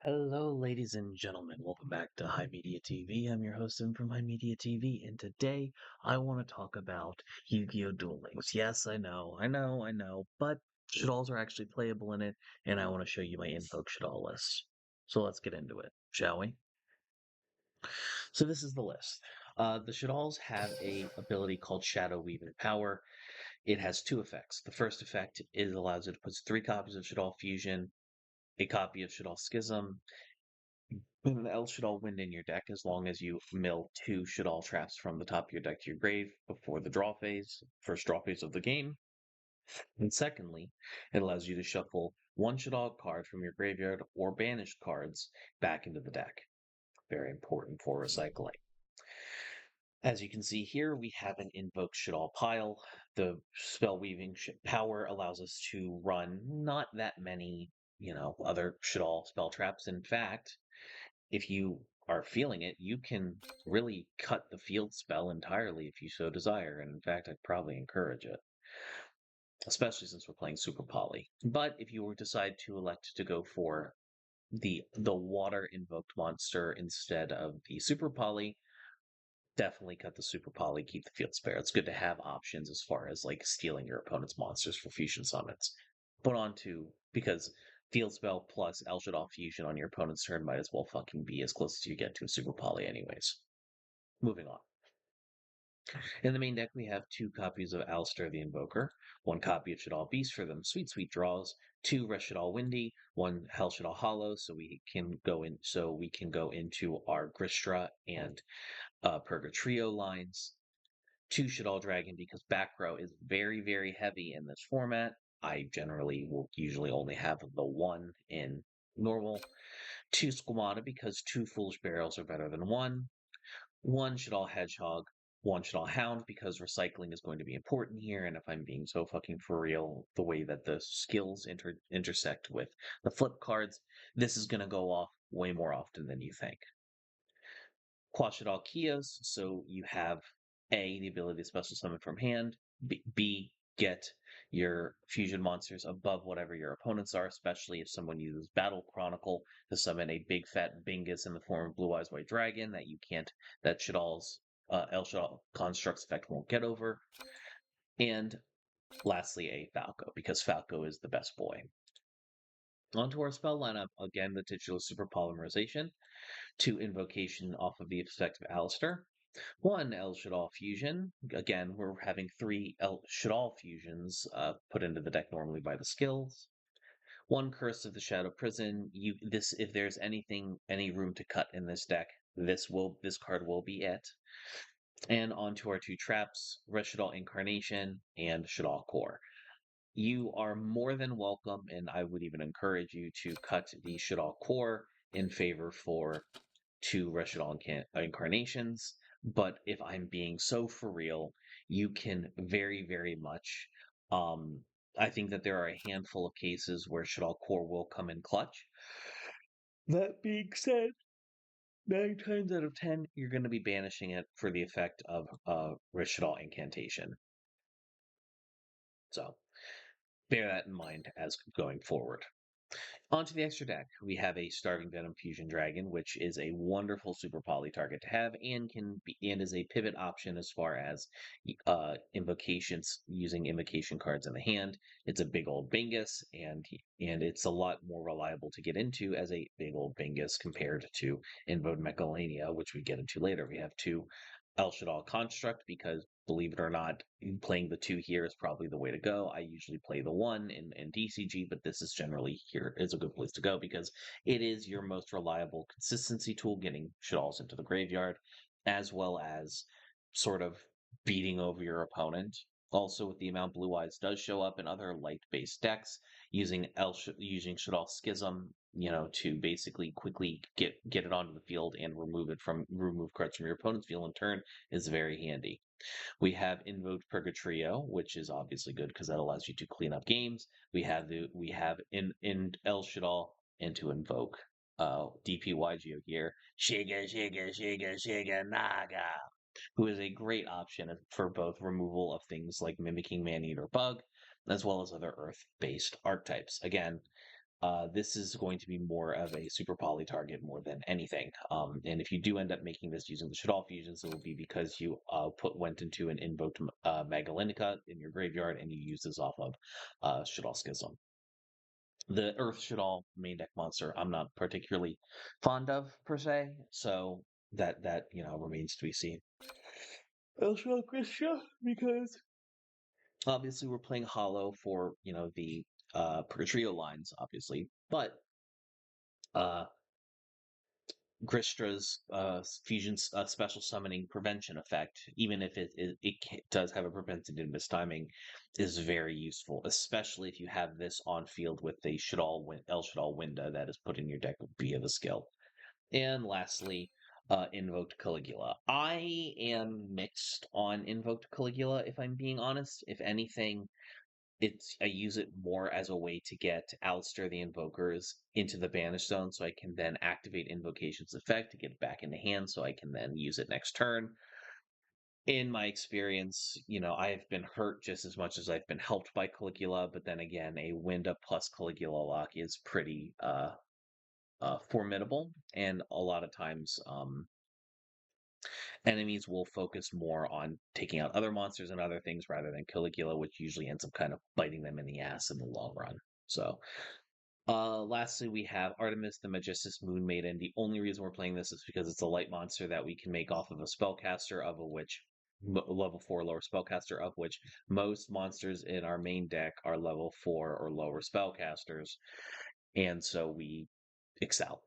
Hello, ladies and gentlemen. Welcome back to HIMediaTV. I'm your host Tim from HIMediaTV, and today I want to talk about Yu-Gi-Oh! Duel Links. Yes, I know, but Shadolls are actually playable in it, and I want to show you my Invoke Shaddol list. So let's get into it, shall we? So this is the list. The Shadolls have a ability called Shadow Weaving Power. It has two effects. The first effect is allows it to put three copies of Shaddol Fusion, a copy of Shaddol Schism, and an El Shaddoll Wind in your deck as long as you mill two Shaddoll traps from the top of your deck to your grave before the draw phase, first draw phase of the game. And secondly, it allows you to shuffle one Shaddoll card from your graveyard or banished cards back into the deck. Very important for recycling. As you can see here, we have an Invoke Shaddoll pile. The spell weaving power allows us to run not that many, other Shaddoll spell traps. In fact, if you are feeling it, you can really cut the field spell entirely if you so desire. And in fact, I'd probably encourage it, especially since we're playing Super Poly. But if you were decide to elect to go for the water invoked monster instead of the Super Poly, definitely cut the Super Poly, keep the field spare. It's good to have options as far as like stealing your opponent's monsters for fusion summons. But on to because field spell plus El Shaddoll fusion on your opponent's turn might as well fucking be as close as you get to a Super Poly anyways. Moving on. In the main deck, we have two copies of Alistair the Invoker, one copy of Shaddoll Beast for them sweet, sweet draws, two Shaddoll Windy, one Hell Shaddoll Hollow, so we can go into our Gristra and Purgatrio lines. Two Shaddoll Dragon because back row is very, very heavy in this format. I generally will usually only have the one in normal. Two Squamata because two Foolish Barrels are better than one. One Shaddoll Hedgehog, one Shaddoll Hound because recycling is going to be important here. And if I'm being so fucking for real, the way that the skills intersect with the flip cards, this is going to go off way more often than you think. Quashadal Kios, so you have A, the ability to special summon from hand, B, get your fusion monsters above whatever your opponents are, especially if someone uses Battle Chronicle to summon a big fat Bingus in the form of Blue Eyes White Dragon that Shaddoll's El Shaddoll Constructs effect won't get over. And lastly, a Falco, because Falco is the best boy. Onto our spell lineup, again, the titular Super Polymerization, two Invocation off of the effect of Alistair, one El Shaddoll Fusion. Again, we're having three El Shaddoll Fusions put into the deck normally by the skills. One Curse of the Shadow Prison. If there's any room to cut in this deck, this card will be it. And onto our two traps, Shaddoll Incarnation and Shaddoll Core. You are more than welcome, and I would even encourage you to cut the Shaddoll Core in favor for two Shaddoll Incarnations. But if I'm being so for real, you can very, very much. I think that there are a handful of cases where Shaddoll Core will come in clutch. That being said, 9 times out of 10, you're going to be banishing it for the effect of Shaddoll Incantation. So bear that in mind as going forward. Onto the extra deck, we have a Starving Venom Fusion Dragon, which is a wonderful super poly target to have, and is a pivot option as far as invocations using invocation cards in the hand. It's a big old Bingus, and it's a lot more reliable to get into as a big old Bingus compared to Invode Mechalania, which we get into later. We have two El Shaddoll Construct because, believe it or not, playing the two here is probably the way to go. I usually play the one in DCG, but this is generally here is a good place to go because it is your most reliable consistency tool, getting Shaddolls into the graveyard, as well as sort of beating over your opponent. Also, with the amount Blue Eyes does show up in other light-based decks, using Shaddoll Schism, to basically quickly get it onto the field and remove cards from your opponent's field in turn is very handy. We have Invoked Purgatrio, which is obviously good because that allows you to clean up games. We have in El Shaddoll and to invoke DPYGO here, Shiga Naga, who is a great option for both removal of things like Mimicking Maneater Bug, as well as other Earth-based archetypes. Again, this is going to be more of a super poly target more than anything. And if you do end up making this using the Shaddoll fusions, it will be because you went into an invoked Magalinica in your graveyard and you use this off of Shaddoll Schism. The Earth Shaddoll main deck monster I'm not particularly fond of per se, so that remains to be seen. El Shaddoll Christian, because obviously we're playing Hollow for the Purgatrio lines, obviously, but uh Gristra's fusion special summoning prevention effect, even if does have a propensity to mistiming, is very useful, especially if you have this on field with the El Shaddoll Winda that is put in your deck via the skill. And lastly, Invoked Caligula. I am mixed on Invoked Caligula, if I'm being honest. If anything, I use it more as a way to get Alistair the Invokers into the banish zone so I can then activate Invocation's effect to get it back into hand so I can then use it next turn. In my experience, I've been hurt just as much as I've been helped by Caligula, but then again, a Winda plus Caligula lock is pretty formidable, and a lot of times enemies will focus more on taking out other monsters and other things rather than Caligula, which usually ends up kind of biting them in the ass in the long run. So, lastly, we have Artemis, the Magistus Moon Maiden. The only reason we're playing this is because it's a light monster that we can make off of a spellcaster, level 4 lower spellcaster, of which most monsters in our main deck are level 4 or lower spellcasters, and so we excel.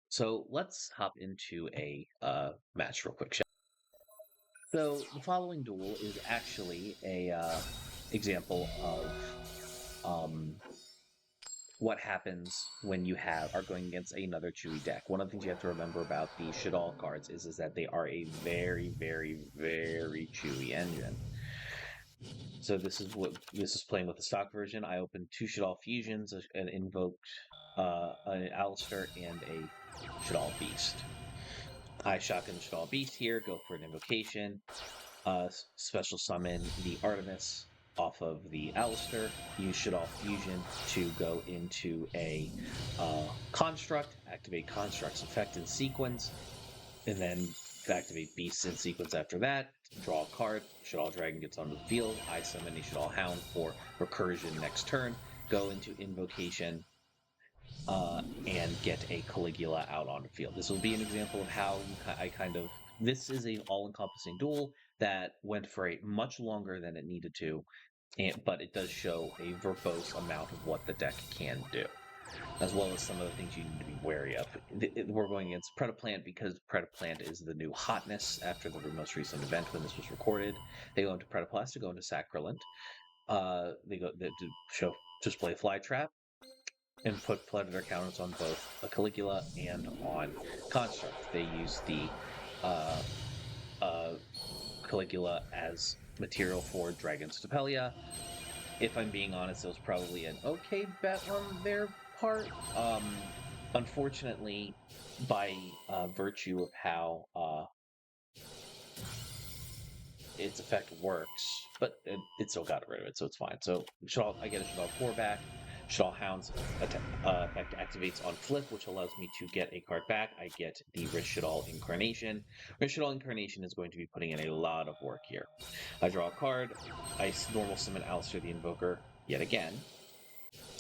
So let's hop into a match real quick. So the following duel is actually a example of what happens when you are going against another Chewy deck. One of the things you have to remember about the Shaddoll cards is that they are a very, very, very Chewy engine. So this is playing with the stock version. I opened 2 Shaddoll fusions, an invoked an Alistair, and a Shaddoll Beast. I shotgun the Shaddoll Beast here, go for an invocation, special summon the Artemis off of the Alistair, use Shaddoll Fusion to go into a Construct, activate Construct's effect in sequence, and then activate Beasts in sequence after that, draw a card, Shaddoll Dragon gets onto the field, I summon a Shaddoll Hound for recursion next turn, go into Invocation, and get a Caligula out on the field. This will be an example of how this is an all-encompassing duel that went for a much longer than it needed to, but it does show a verbose amount of what the deck can do, as well as some of the things you need to be wary of. We're going against Predaplant because Predaplant is the new hotness after the most recent event when this was recorded. They go into Predaplast to go into Sacrolant. They to display Flytrap and put Predator counters on both a Caligula and on Construct. They use the Caligula as material for Dragon's Stapelia. If I'm being honest, it was probably an okay bet on their part. Unfortunately, by virtue of how its effect works, but it still got rid of it, so it's fine. So I get a Shaddoll 4 back. Shaddoll Hound's effect activates on flip, which allows me to get a card back. I get the Rich Shaddoll Incarnation. Rich Shaddoll Incarnation is going to be putting in a lot of work here. I draw a card. I normal summon Alistair the Invoker yet again.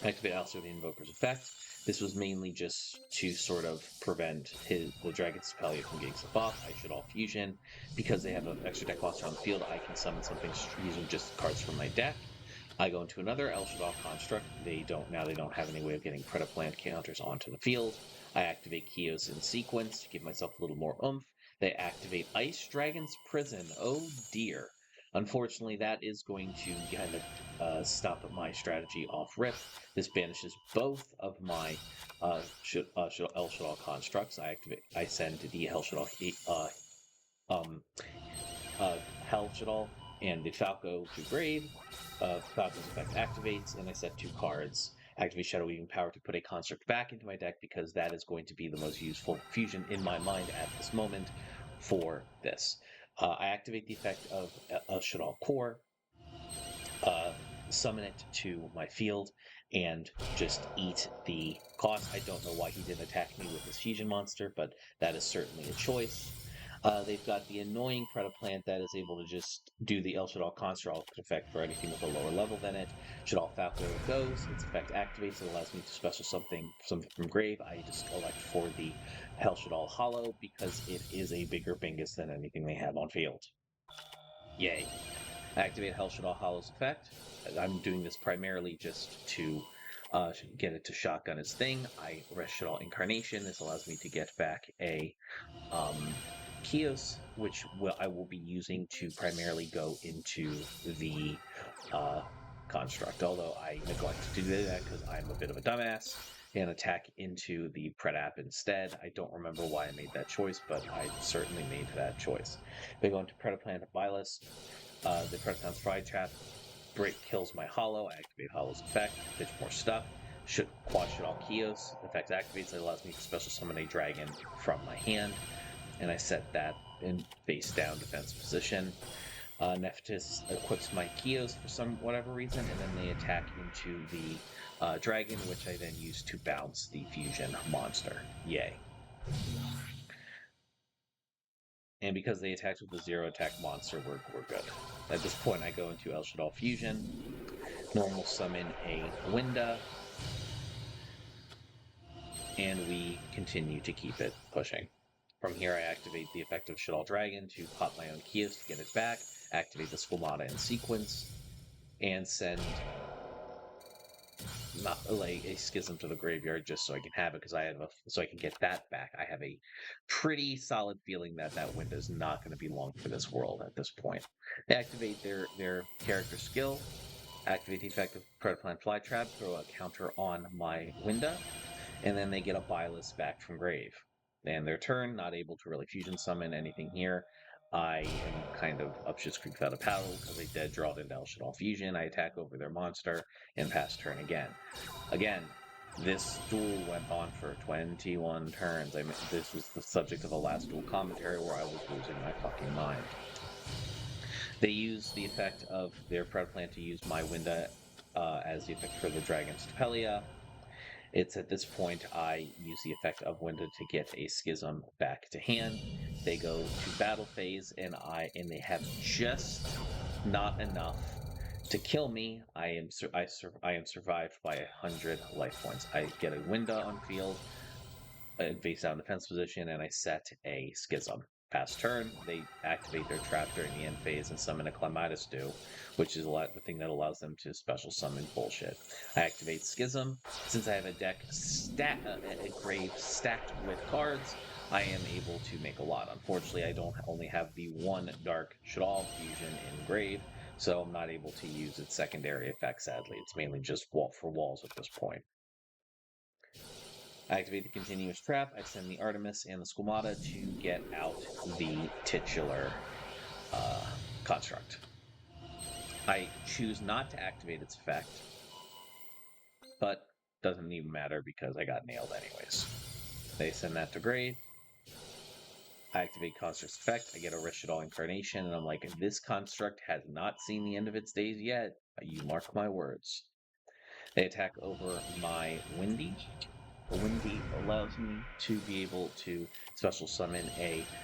I activate Alistair the Invoker's effect. This was mainly just to sort of prevent the Dragon's Stapelia from getting stuff off. I Shaddoll Fusion. Because they have an extra deck monster on the field, I can summon something using just cards from my deck. I go into another El Shaddoll Construct. They don't have any way of getting Predaplant counters onto the field. I activate Kios in sequence to give myself a little more oomph. They activate Ice Dragon's Prison. Oh dear. Unfortunately, that is going to kind of stop my strategy off rip. This banishes both of my El Shaddoll constructs. I send the Hell Shaddoll, Hell Shaddoll and the Falco to grave. Falco's effect activates, and I set 2 cards. Activate Shadow Weaving Power to put a construct back into my deck because that is going to be the most useful fusion in my mind at this moment for this. I activate the effect of Shaddoll Core, summon it to my field, and just eat the cost. I don't know why he didn't attack me with his fusion monster, but that is certainly a choice. They've got the annoying Predaplant that is able to just do the El Shaddoll Construct effect for anything with a lower level than it. Shaddoll Falco goes, its effect activates, it allows me to special something from grave. I just elect for the El Shaddoll Hollow because it is a bigger bingus than anything they have on field. Yay. Activate El Shaddoll Hollow's effect. I'm doing this primarily just to get it to shotgun its thing. I rest Shaddoll Incarnation. This allows me to get back a Kios, which I will be using to primarily go into the construct, although I neglected to do that because I'm a bit of a dumbass and attack into the Predap instead. I don't remember why I made that choice, but I certainly made that choice. They go into Predaplant Bylus. The Predapant's Fry Trap kills my Hollow. I activate Hollow's effect, pitch more stuff. Quad Shaddoll Kios. Effect activates. It allows me to special summon a dragon from my hand, and I set that in face down defense position. Nephthys equips my Kios for whatever reason, and then they attack into the dragon, which I then use to bounce the fusion monster. Yay. And because they attacked with the 0-attack monster, we're good. At this point, I go into El Shaddoll Fusion, normal summon a Winda, and we continue to keep it pushing. From here, I activate the effect of Shaddoll Dragon to pop my own Kios to get it back, activate the Squamata in sequence, and send not like a Schism to the graveyard just so I can have it, because so I can get that back. I have a pretty solid feeling that that Winda is not going to be long for this world at this point. They activate their character skill, activate the effect of Predaplant Flytrap, throw a counter on my Winda, and then they get a Bylus back from grave. And their turn, not able to really fusion summon anything here. I am kind of up shit's creek without a paddle because I dead drawed into El Shaddoll Fusion. I attack over their monster and pass turn again. Again, this duel went on for 21 turns. I mean, this was the subject of a last duel commentary where I was losing my fucking mind. They use the effect of their Predaplant to use my Winda as the effect for the Dragon's Tapelia. It's at this point I use the effect of Winda to get a Schism back to hand. They go to battle phase, and they have just not enough to kill me. I am survived by 100 life points. I get a Winda on field, face down defense position, and I set a Schism. Pass turn, they activate their trap during the end phase and summon a Clematis Dew, which is the thing that allows them to special summon bullshit. I activate Schism. Since I have a deck a grave stacked with cards, I am able to make a lot. Unfortunately, I don't only have the one Dark Shaddoll fusion in grave, so I'm not able to use its secondary effect, sadly. It's mainly just for walls at this point. I activate the continuous trap. I send the Artemis and the Squamata to get out the titular construct. I choose not to activate its effect, but doesn't even matter because I got nailed anyways. They send that to grave. I activate Construct's effect. I get a Shaddoll Incarnation, and I'm like, this construct has not seen the end of its days yet. You mark my words. They attack over my Windy. Windy allows me to be able to special summon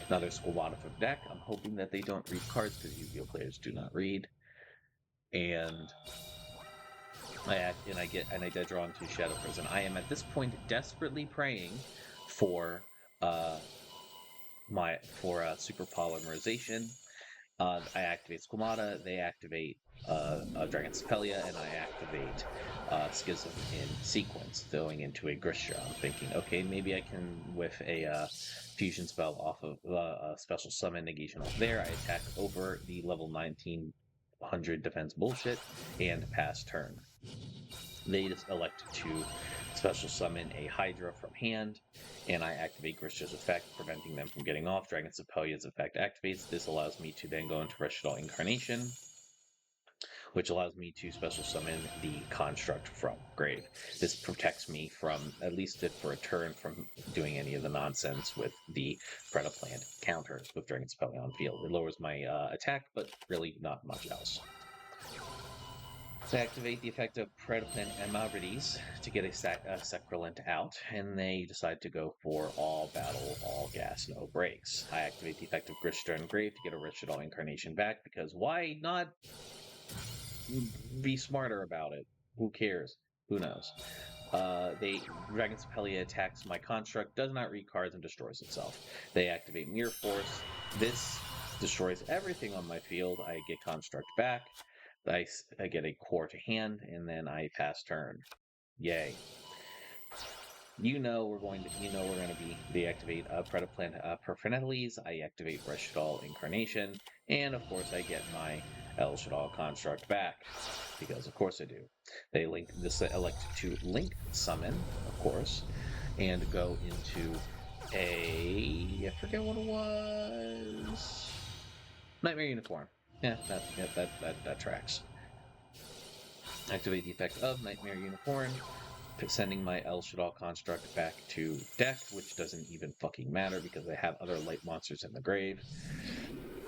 another Squamata from deck. I'm hoping that they don't read cards because Yu-Gi-Oh players do not read. And I dead draw into Shadow Prison. I am at this point desperately praying for super polymerization. I activate Squamata, they activate Dragon's Tapelia, and I activate Schism in sequence, going into a Grisha. I'm thinking, okay, maybe I can whiff a fusion spell off of a special summon negation off there. I attack over the level 1900 defense bullshit and pass turn. They just elect to special summon a Hydra from hand, and I activate Grisha's effect, preventing them from getting off. Dragon's Tapelia's effect activates. This allows me to then go into Shaddoll Incarnation, which allows me to special summon the construct from grave. This protects me from, at least for a turn, from doing any of the nonsense with the Predaplant counters with Dragon's Tapelia on field. It lowers my attack, but really not much else. Activate the effect of Predaplant Amarides to get a Sacralent out, and they decide to go for all battle, all gas, no breaks. I activate the effect of Grishta Engrave to get a Shaddoll Incarnation back, because why not be smarter about it? Who cares? Who knows? Dragon's Pelia attacks my construct, does not read cards, and destroys itself. They activate Mirror Force. This destroys everything on my field. I get construct back. I get a core to hand, and then I pass turn. Yay. We're going to be deactivate Predaplant Perfinetes. I activate Shaddoll Incarnation, and of course I get my El Shaddoll construct back, because of course I do. They elect to link summon, of course, and go into I forget what it was. Nightmare Unicorn. Yeah, that tracks. Activate the effect of Nightmare Unicorn, sending my El Shaddoll construct back to deck, which doesn't even fucking matter because I have other light monsters in the grave.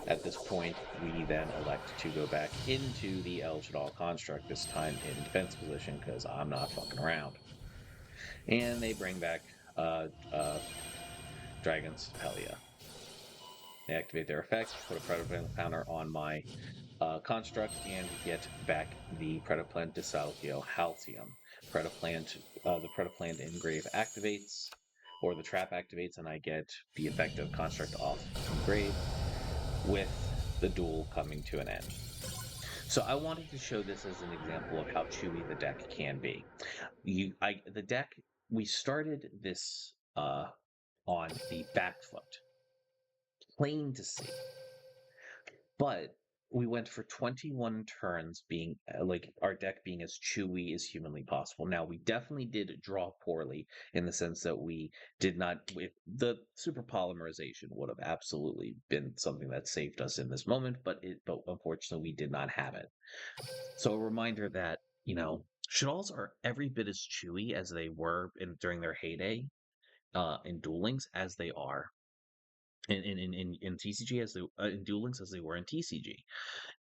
At this point, we then elect to go back into the El Shaddoll construct, this time in defense position, because I'm not fucking around. And they bring back Dragon's Pelia. They activate their effect, put a Predaplant counter on my construct, and get back the Predaplant Desalgio Halcyon. The Predaplant Engrave activates, or the trap activates, and I get the effect of construct off Engrave, with the duel coming to an end. So I wanted to show this as an example of how chewy the deck can be. We started this on the back foot, plain to see, but we went for 21 turns being our deck being as chewy as humanly possible. Now, we definitely did draw poorly in the sense that we did not, the super polymerization would have absolutely been something that saved us in this moment, but unfortunately we did not have it. So a reminder that, Shaddolls are every bit as chewy as they were during their heyday in Duel Links as they are in TCG, as they in Duel Links as they were in TCG.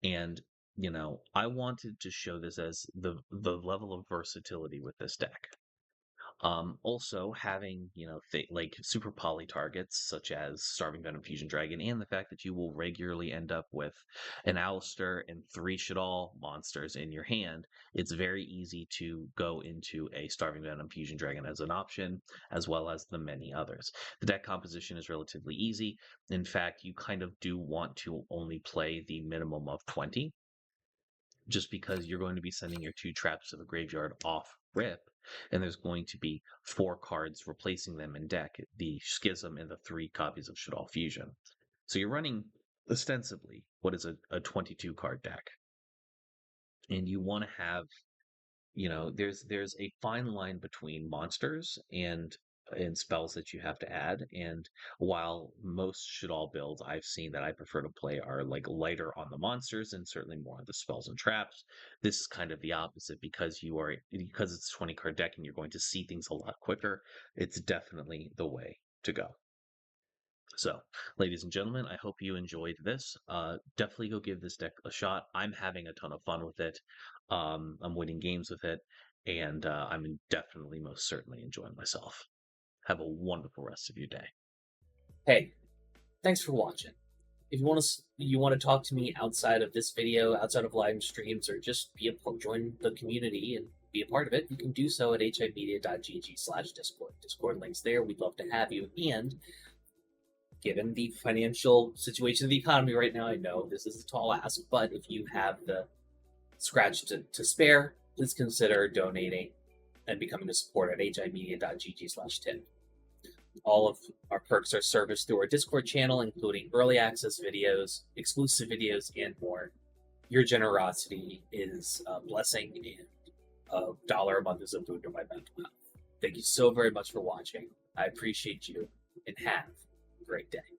And I wanted to show this as the level of versatility with this deck. Also having like super poly targets such as Starving Venom Fusion Dragon, and the fact that you will regularly end up with an Alistair and 3 Shaddoll monsters in your hand, it's very easy to go into a Starving Venom Fusion Dragon as an option, as well as the many others. The deck composition is relatively easy. In fact, you kind of do want to only play the minimum of 20, just because you're going to be sending your 2 traps to the graveyard off rip, and there's going to be 4 cards replacing them in deck, the Schism and the 3 copies of Shaddoll Fusion. So you're running, ostensibly, what is a 22 card deck. And you want to have, there's a fine line between monsters and spells that you have to add. And while most Shaddoll builds I've seen that I prefer to play are like lighter on the monsters and certainly more on the spells and traps, this is kind of the opposite, because it's a 20 card deck and you're going to see things a lot quicker. It's definitely the way to go. So, ladies and gentlemen, I hope you enjoyed this. Definitely go give this deck a shot. I'm having a ton of fun with it. I'm winning games with it, and I'm definitely, most certainly enjoying myself. Have a wonderful rest of your day. Hey, thanks for watching. If you want to talk to me outside of this video, outside of live streams, or just join the community and be a part of it, you can do so at HIMediaTV/Discord. Discord links there. We'd love to have you. And given the financial situation of the economy right now, I know this is a tall ask, but if you have the scratch to spare, please consider donating and becoming a supporter at HIMedia.gg/tip. All of our perks are serviced through our Discord channel, including early access videos, exclusive videos, and more. Your generosity is a blessing, and $1 a month is a boon to my mental health. Thank you so very much for watching. I appreciate you, and have a great day.